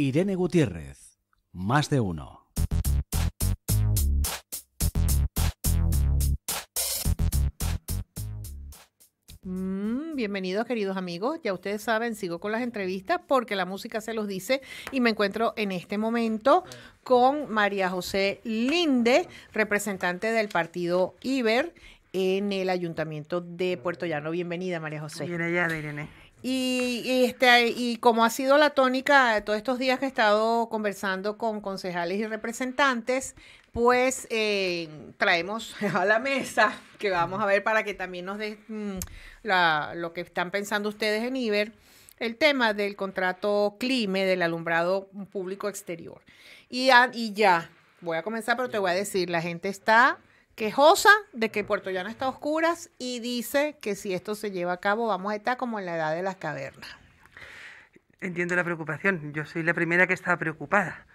Irene Gutiérrez, Más de Uno. Bienvenidos, queridos amigos. Ya ustedes saben, sigo con las entrevistas porque la música se los dice y me encuentro en este momento con María José Linde, representante del partido IBER en el Ayuntamiento de Puerto Llano. Bienvenida, María José. Bien hallada, Irene. Y como ha sido la tónica de todos estos días que he estado conversando con concejales y representantes, pues traemos a la mesa, que vamos a ver para que también nos den lo que están pensando ustedes en IBER, el tema del contrato CLIME del alumbrado público exterior. Y ya, voy a comenzar, pero te voy a decir, la gente está quejosa de que Puerto Llano está a oscuras y dice que si esto se lleva a cabo vamos a estar como en la edad de las cavernas. Entiendo la preocupación. Yo soy la primera que está preocupada.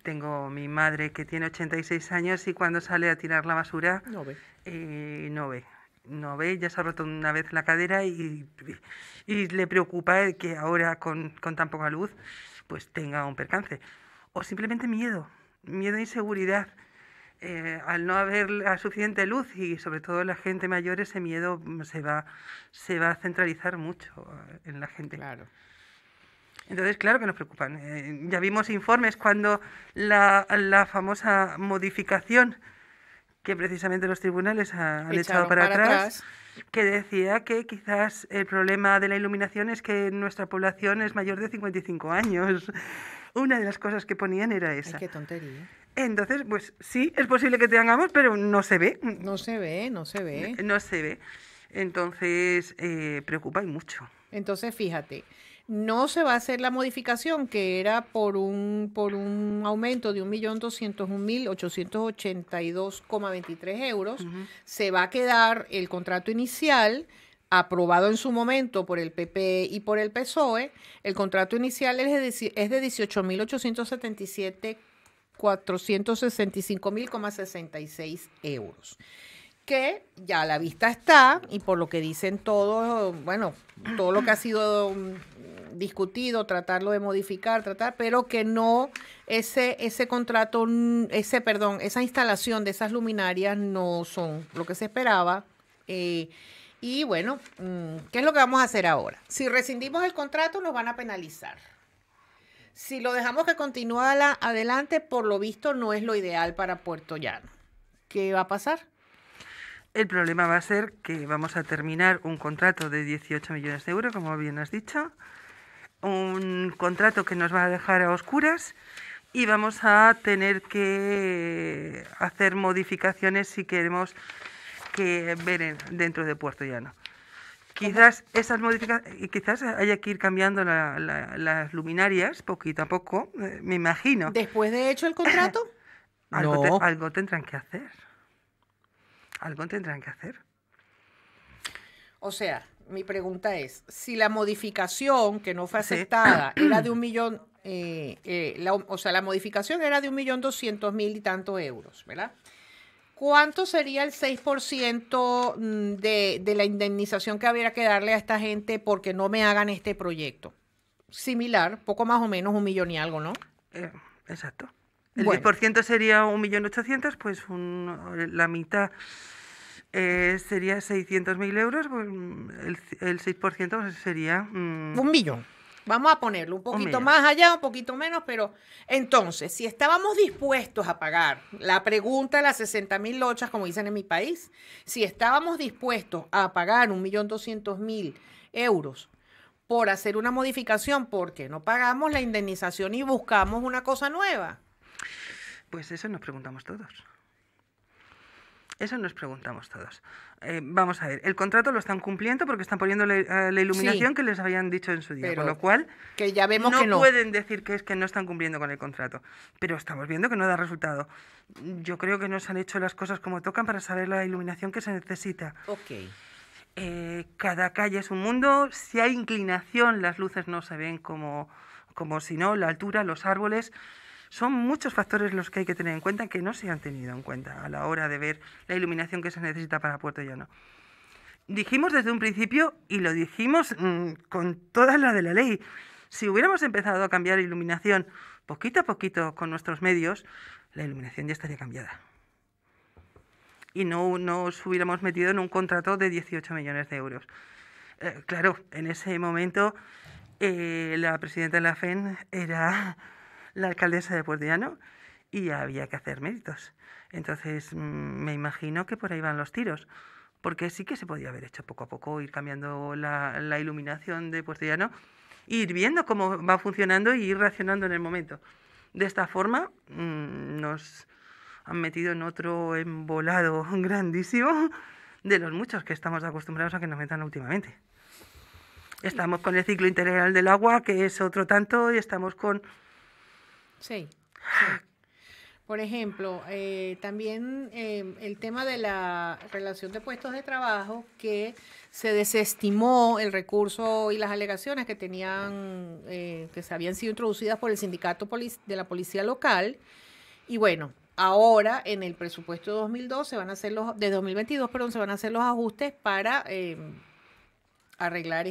Tengo mi madre que tiene 86 años y cuando sale a tirar la basura No ve. No ve, ya se ha roto una vez la cadera y le preocupa que ahora con tan poca luz pues tenga un percance. O simplemente miedo e inseguridad. Al no haber la suficiente luz y sobre todo la gente mayor, ese miedo se va a centralizar mucho en la gente. Claro. Entonces, claro que nos preocupan. Ya vimos informes cuando la famosa modificación que precisamente los tribunales han echado para atrás, que decía que quizás el problema de la iluminación es que nuestra población es mayor de 55 años. Una de las cosas que ponían era esa. Ay, qué tontería. Entonces, pues sí, es posible que tengamos, pero no se ve. No se ve. No se ve. Entonces, preocupa y mucho. Entonces, fíjate, no se va a hacer la modificación que era por un aumento de 1.201.882,23 euros. Uh-huh. Se va a quedar el contrato inicial aprobado en su momento por el PP y por el PSOE. El contrato inicial es de 18.877.465.66 euros. Que ya a la vista está, y por lo que dicen todos, bueno, todo lo que ha sido discutido, tratarlo de modificar, pero que no, esa instalación de esas luminarias no son lo que se esperaba. Y bueno, ¿qué es lo que vamos a hacer ahora? Si rescindimos el contrato, nos van a penalizar. Si lo dejamos que continúe adelante, por lo visto no es lo ideal para Puerto Llano. ¿Qué va a pasar? El problema va a ser que vamos a terminar un contrato de 18 millones de euros, como bien has dicho, un contrato que nos va a dejar a oscuras y vamos a tener que hacer modificaciones si queremos que ver dentro de Puerto Llano. Quizás esas modificaciones, quizás haya que ir cambiando las luminarias poquito a poco, me imagino. ¿Después de hecho el contrato? Algo tendrán que hacer. Algo tendrán que hacer. O sea, mi pregunta es, si la modificación que no fue aceptada era de 1 millón, la modificación era de 1.200.000 y tantos euros, ¿verdad? ¿Cuánto sería el 6% de la indemnización que habría que darle a esta gente porque no me hagan este proyecto? Similar, poco más o menos 1 millón y algo, ¿no? Exacto. El 10% sería 1.800.000, pues la mitad sería 600.000 euros, pues el 6% sería... 1 millón. Vamos a ponerlo un poquito más allá, un poquito menos, pero entonces, si estábamos dispuestos a pagar, la pregunta de las 60.000 lochas, como dicen en mi país, si estábamos dispuestos a pagar 1.200.000 euros por hacer una modificación, ¿por qué no pagamos la indemnización y buscamos una cosa nueva? Pues eso nos preguntamos todos. Vamos a ver, el contrato lo están cumpliendo porque están poniendo la iluminación que les habían dicho en su día, con lo cual que ya vemos que no pueden decir que es que no están cumpliendo con el contrato, pero estamos viendo que no da resultado. Yo creo que no se han hecho las cosas como tocan para saber la iluminación que se necesita. Ok. Cada calle es un mundo, si hay inclinación las luces no se ven como si no, la altura, los árboles. Son muchos factores los que hay que tener en cuenta que no se han tenido en cuenta a la hora de ver la iluminación que se necesita para Puerto Llano. Dijimos desde un principio, y lo dijimos con toda la de la ley, Si hubiéramos empezado a cambiar iluminación poquito a poquito con nuestros medios, la iluminación ya estaría cambiada. Y no nos hubiéramos metido en un contrato de 18 millones de euros. Claro, en ese momento la presidenta de la FEN era la alcaldesa de Puerto Llano y había que hacer méritos. Entonces me imagino que por ahí van los tiros, porque sí que se podía haber hecho poco a poco, ir cambiando la iluminación de Puerto Llano, ir viendo cómo va funcionando y ir reaccionando en el momento. De esta forma nos han metido en otro embolado grandísimo de los muchos que estamos acostumbrados a que nos metan últimamente. Estamos con el ciclo integral del agua, que es otro tanto, y estamos con... Sí. Por ejemplo, también el tema de la relación de puestos de trabajo, que se desestimó el recurso y las alegaciones que tenían, que se habían sido introducidas por el sindicato de la policía local. Y bueno, ahora en el presupuesto de 2022 se van a hacer los ajustes para arreglar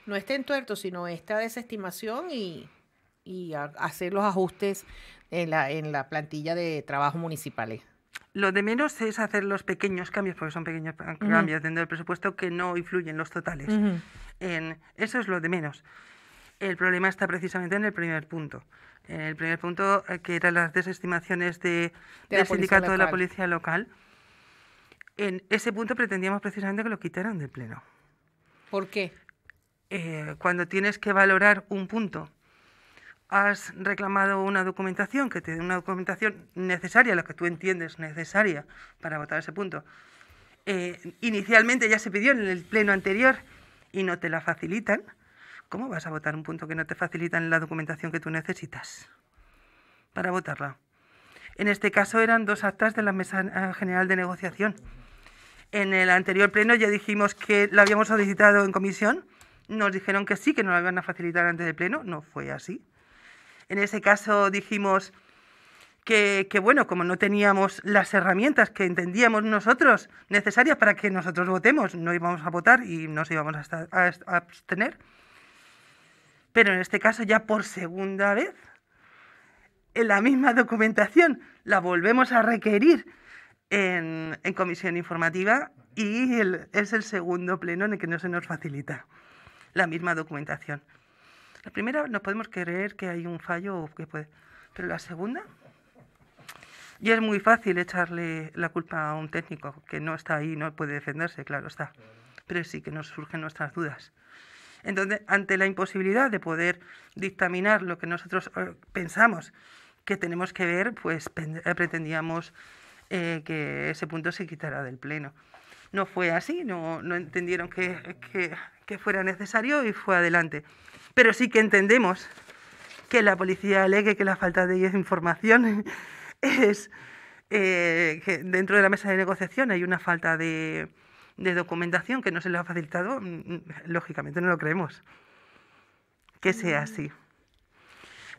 no este entuerto, sino esta desestimación y hacer los ajustes en la plantilla de trabajo municipales. Lo de menos es hacer los pequeños cambios, porque son pequeños cambios dentro del presupuesto que no influyen los totales. Eso es lo de menos. El problema está precisamente en el primer punto. En el primer punto, que eran las desestimaciones del sindicato de la policía local. En ese punto pretendíamos precisamente que lo quitaran del pleno. ¿Por qué? Cuando tienes que valorar un punto, has reclamado una documentación que te dé una documentación necesaria, lo que tú entiendes necesaria para votar ese punto. Inicialmente ya se pidió en el pleno anterior y no te la facilitan. ¿Cómo vas a votar un punto que no te facilitan la documentación que tú necesitas para votarla? En este caso eran 2 actas de la Mesa General de Negociación. En el anterior pleno ya dijimos que lo habíamos solicitado en comisión. Nos dijeron que sí, que nos lo iban a facilitar antes del pleno. No fue así. En ese caso dijimos que bueno, como no teníamos las herramientas que entendíamos nosotros necesarias para que nosotros votemos, no íbamos a votar y nos íbamos a abstener. Pero en este caso ya por segunda vez, en la misma documentación, la volvemos a requerir en comisión informativa y es el segundo pleno en el que no se nos facilita la misma documentación. La primera nos podemos creer que hay un fallo, pero la segunda, y es muy fácil echarle la culpa a un técnico que no está ahí, no puede defenderse, claro está, pero sí que nos surgen nuestras dudas. Entonces, ante la imposibilidad de poder dictaminar lo que nosotros pensamos que tenemos que ver, pues pretendíamos que ese punto se quitara del pleno. No fue así, no entendieron que fuera necesario y fue adelante. Pero sí que entendemos que la policía alegue que la falta de información es que dentro de la mesa de negociación hay una falta de documentación que no se le ha facilitado. Lógicamente no lo creemos que sea así.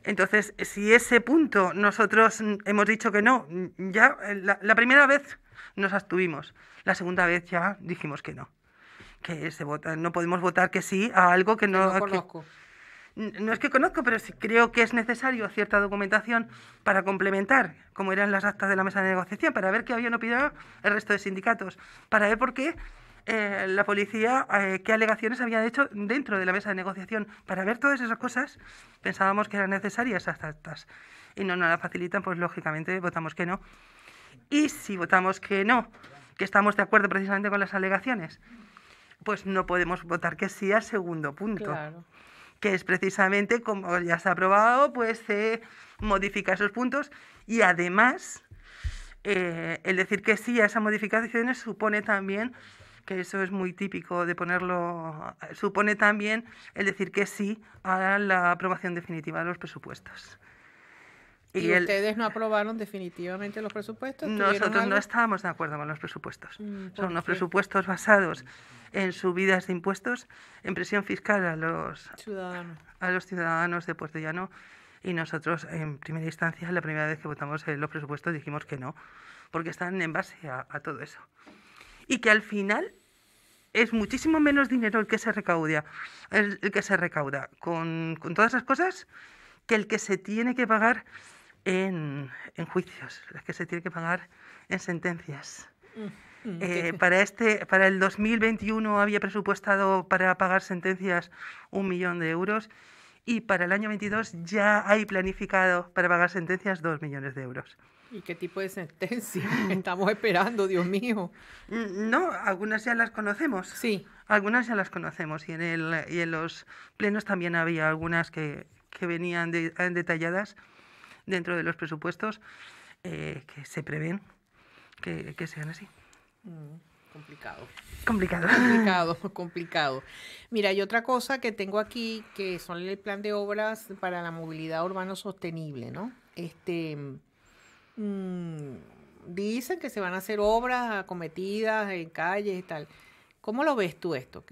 Entonces, si ese punto nosotros hemos dicho que no, ya la primera vez nos abstuvimos, la segunda vez ya dijimos que no, que se vota, no podemos votar que sí a algo que no conozco. No es que conozco, pero sí creo que es necesario cierta documentación para complementar, como eran las actas de la mesa de negociación, para ver qué habían opinado el resto de sindicatos, para ver por qué la policía, qué alegaciones había hecho dentro de la mesa de negociación. Para ver todas esas cosas, pensábamos que eran necesarias esas actas y no nos las facilitan, pues lógicamente votamos que no. Y si votamos que no, que estamos de acuerdo precisamente con las alegaciones, pues no podemos votar que sí al segundo punto. Claro. Que es precisamente, como ya se ha aprobado, pues se modifica esos puntos y además el decir que sí a esas modificaciones supone también, que eso es muy típico de ponerlo, supone también el decir que sí a la aprobación definitiva de los presupuestos. ¿Y ustedes no aprobaron definitivamente los presupuestos? Nosotros no estábamos de acuerdo con los presupuestos. Son unos presupuestos basados en subidas de impuestos, en presión fiscal a los ciudadanos de Puerto Llano, y nosotros en primera instancia, la primera vez que votamos los presupuestos, dijimos que no, porque están en base a todo eso. Y que al final es muchísimo menos dinero el que se recauda con todas esas cosas que el que se tiene que pagar en juicios, el que se tiene que pagar en sentencias. Para el 2021 había presupuestado para pagar sentencias 1 millón de euros y para el año 22 ya hay planificado para pagar sentencias 2 millones de euros. ¿Y qué tipo de sentencia estamos esperando, Dios mío? No, algunas ya las conocemos. Sí. Algunas ya las conocemos y en los plenos también había algunas que venían detalladas dentro de los presupuestos que se prevén que sean así. Complicado. Complicado. Complicado, complicado. Mira, hay otra cosa que tengo aquí que son el plan de obras para la movilidad urbana sostenible, ¿no? Dicen que se van a hacer obras acometidas en calles y tal. ¿Cómo lo ves tú esto?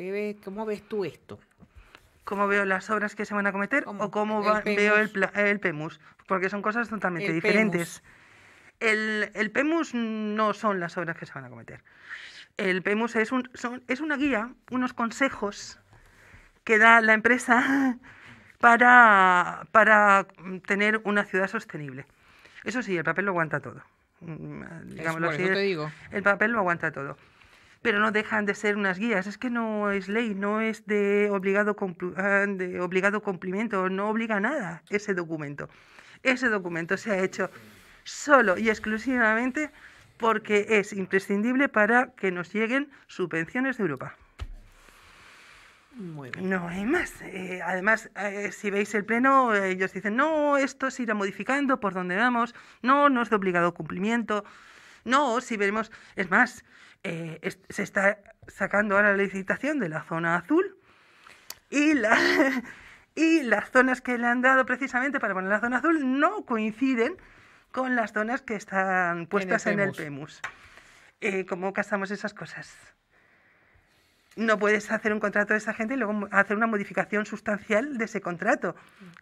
¿Cómo ves tú esto? ¿Cómo veo las obras que se van a cometer o cómo veo el PEMUS? Porque son cosas totalmente diferentes. El PEMUS no son las obras que se van a cometer. El PEMUS es una guía, unos consejos que da la empresa para tener una ciudad sostenible. Eso sí, el papel lo aguanta todo. Digámoslo así, eso te digo. El papel lo aguanta todo. Pero no dejan de ser unas guías. Es que no es ley, no es de obligado cumplimiento, no obliga a nada ese documento. Ese documento se ha hecho solo y exclusivamente porque es imprescindible para que nos lleguen subvenciones de Europa. Muy bien. No hay más. Además, si veis el pleno, ellos dicen, no, esto se irá modificando por donde vamos, no es de obligado cumplimiento, no, si veremos, es más, se está sacando ahora la licitación de la zona azul y las zonas que le han dado precisamente para poner la zona azul no coinciden con las zonas que están puestas en el PEMUS. ¿Cómo casamos esas cosas? No puedes hacer un contrato de esa gente y luego hacer una modificación sustancial de ese contrato.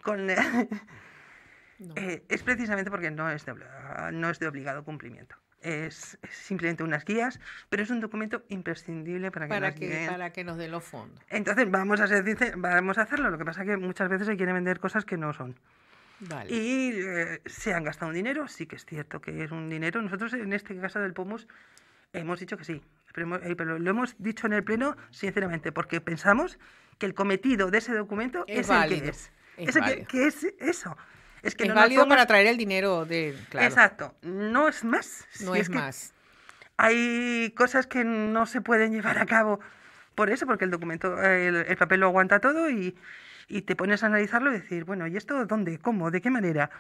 No. Es precisamente porque no es de obligado cumplimiento. Es simplemente unas guías, pero es un documento imprescindible para que nos den los fondos. Entonces vamos a hacerlo. Lo que pasa es que muchas veces se quieren vender cosas que no son. Vale. Y se han gastado un dinero, sí que es cierto que es un dinero. Nosotros en este caso del POMUS hemos dicho que sí, pero lo hemos dicho en el pleno sinceramente, porque pensamos que el cometido de ese documento es válido, el que es. Que es eso. Es que es no válido para traer el dinero de... Claro. Exacto, no es más. No es más. Hay cosas que no se pueden llevar a cabo por eso, porque el documento, el papel lo aguanta todo y te pones a analizarlo y decir, bueno, ¿y esto dónde? ¿Cómo? ¿De qué manera?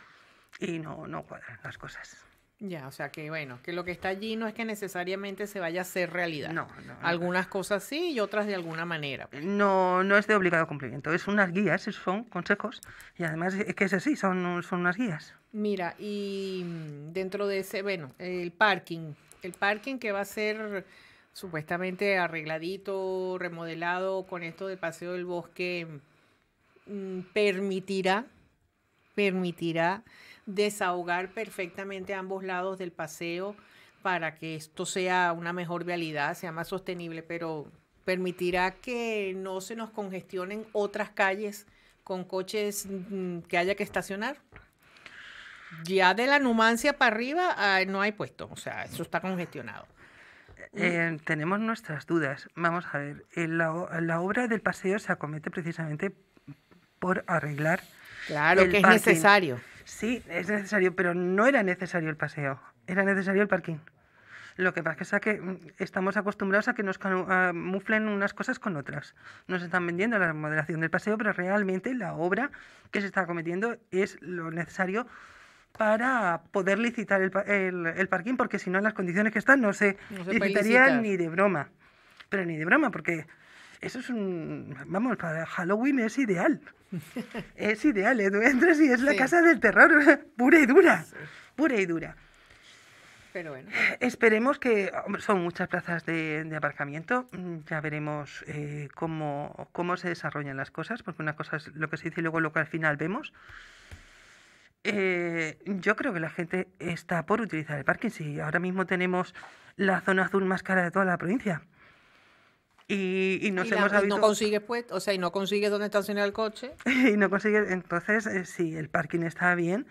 Y no cuadran las cosas. Ya, o sea que bueno, que lo que está allí no es que necesariamente se vaya a hacer realidad. No. Algunas cosas sí y otras de alguna manera. No es de obligado cumplimiento, es unas guías, son consejos y además es que es así, son unas guías. Mira, y dentro de ese, bueno, el parking que va a ser supuestamente arregladito, remodelado con esto del Paseo del Bosque, permitirá desahogar perfectamente a ambos lados del paseo para que esto sea una mejor vialidad, sea más sostenible, pero permitirá que no se nos congestionen otras calles con coches que haya que estacionar. Ya de la Numancia para arriba no hay puesto, o sea, eso está congestionado. Tenemos nuestras dudas. Vamos a ver, la obra del paseo se acomete precisamente por arreglar. Claro que es parking. necesario. Sí, es necesario, pero no era necesario el paseo, era necesario el parking. Lo que pasa es que estamos acostumbrados a que nos camuflen unas cosas con otras. Nos están vendiendo la remodelación del paseo, pero realmente la obra que se está cometiendo es lo necesario para poder licitar el parking, porque si no, en las condiciones que están no se licitaría ni de broma. Pero ni de broma, porque eso es vamos, para Halloween es ideal. Es ideal, tú entras y es la casa del terror, pura y dura, Sí. Pura y dura. Pero bueno. Esperemos que son muchas plazas de aparcamiento, ya veremos cómo se desarrollan las cosas, porque una cosa es lo que se dice y luego lo que al final vemos. Yo creo que la gente está por utilizar el parking. Si ahora mismo tenemos la zona azul más cara de toda la provincia Y nos Y hemos no habituado. consigues, pues, o sea, y no consigues dónde estacionar el coche. Y no consigue. Entonces, si el parking está bien,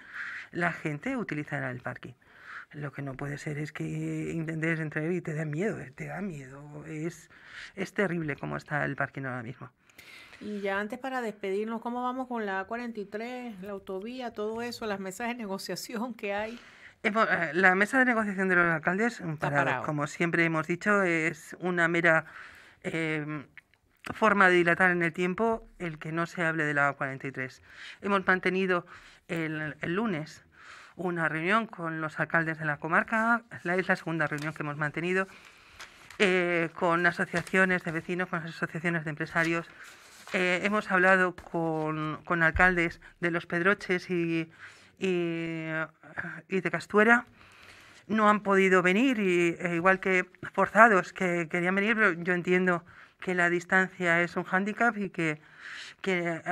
la gente utilizará el parking. Lo que no puede ser es que intentes entrar y te da miedo, te da miedo. Es terrible cómo está el parking ahora mismo. Y ya antes para despedirnos, ¿cómo vamos con la A43, la autovía, todo eso, las mesas de negociación que hay? La mesa de negociación de los alcaldes, parado. como siempre hemos dicho, es una mera forma de dilatar en el tiempo el que no se hable de la A43. Hemos mantenido el lunes una reunión con los alcaldes de la comarca, es la segunda reunión que hemos mantenido, con asociaciones de vecinos, con asociaciones de empresarios. Hemos hablado con alcaldes de Los Pedroches y de Castuera. No han podido venir, igual que forzados que querían venir, pero yo entiendo que la distancia es un hándicap y que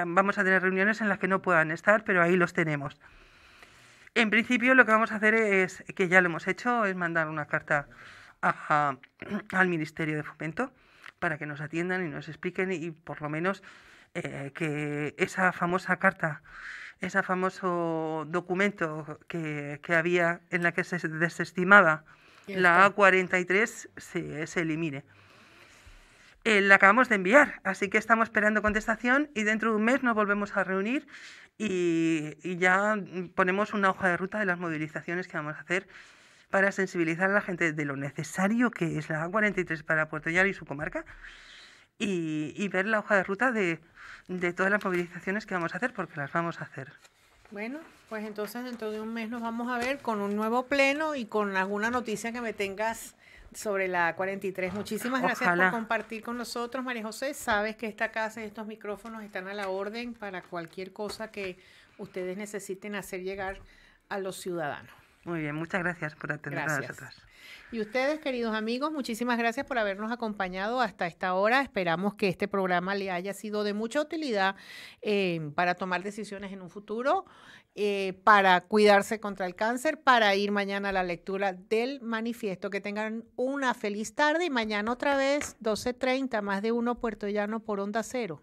vamos a tener reuniones en las que no puedan estar, pero ahí los tenemos. En principio lo que vamos a hacer es, que ya lo hemos hecho, es mandar una carta al Ministerio de Fomento para que nos atiendan y nos expliquen y por lo menos que esa famosa carta, ese famoso documento que había en la que se desestimaba la A43 se elimine. La acabamos de enviar, así que estamos esperando contestación y dentro de un mes nos volvemos a reunir y ya ponemos una hoja de ruta de las movilizaciones que vamos a hacer para sensibilizar a la gente de lo necesario que es la A43 para Puerto Llano y su comarca y ver la hoja de ruta de todas las movilizaciones que vamos a hacer, porque las vamos a hacer. Bueno, pues entonces dentro de un mes nos vamos a ver con un nuevo pleno y con alguna noticia que me tengas sobre la 43. Muchísimas gracias Ojalá. por compartir con nosotros, María José. Sabes que esta casa y estos micrófonos están a la orden para cualquier cosa que ustedes necesiten hacer llegar a los ciudadanos. Muy bien, muchas gracias por atender a nosotros. Y ustedes, queridos amigos, muchísimas gracias por habernos acompañado hasta esta hora. Esperamos que este programa le haya sido de mucha utilidad para tomar decisiones en un futuro, para cuidarse contra el cáncer, para ir mañana a la lectura del manifiesto. Que tengan una feliz tarde y mañana otra vez, 12:30, más de uno Puerto Llano por Onda Cero.